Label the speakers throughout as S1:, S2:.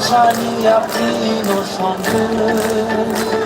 S1: 천천히 앞이노 손을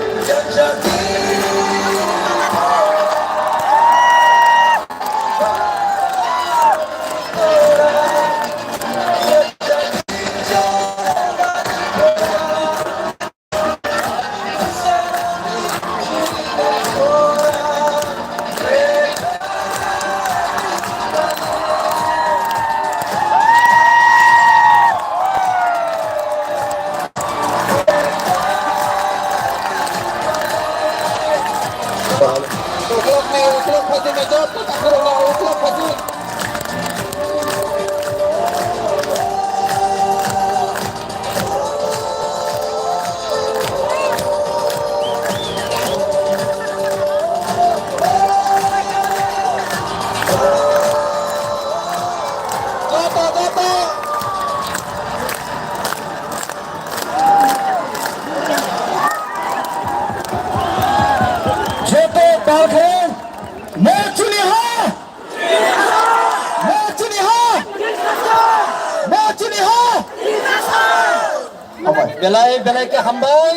S1: belai ke hambai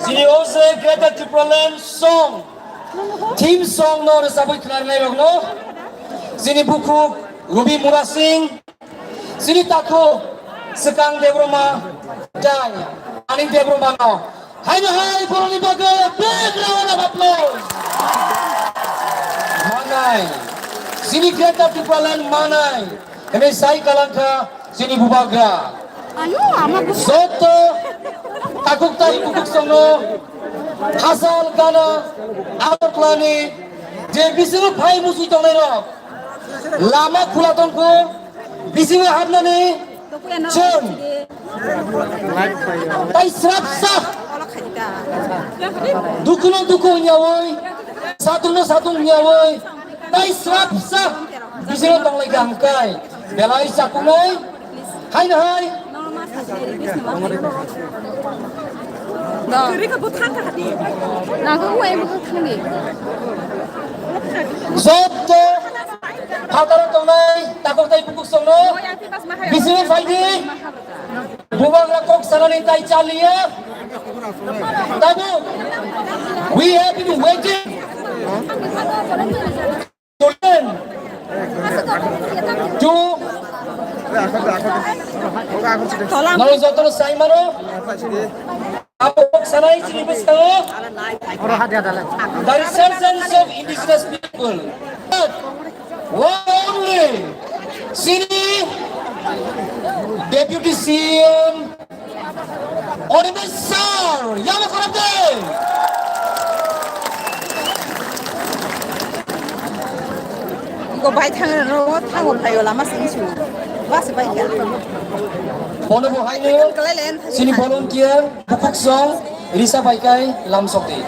S1: sini ose Greater Triplaland song team song no sabui khnar nai rogno sini buku Ruby Mura Singh sini takho Sekang Devroma dai Aning Devroma no hai boroni baga big round of applause manai sini Greater Triplaland manai eme sai kalangka sini bubaga Soto takuk tai bukuk songno hasal gana aklani je bisiru phai musi tongai ro lama khulaton ko bisiru hadnani chon tai srap sap dukuno duku nyawoi satu nyawoi tai srap sap bisiru tongai gangkai belai sakungai hai
S2: 그러니까 못한다 하디. 나 그거 왜 못하니?
S1: Soto hataran tongai takok tai bukuk songno bisini faidi bubang rakok sanani tai chalia tabu we have been waiting to Nalo jotono sai maro apok sanai chini bisalo the resurgence of indigenous people only sini deputy CM Honorable Sir Yama Karate
S2: 이거 많이 타고 봐요. 라마스인슈. 와서 봐요.
S1: Honorable Haine sini volunteer bukuk song Risa Baikai Lam Sokti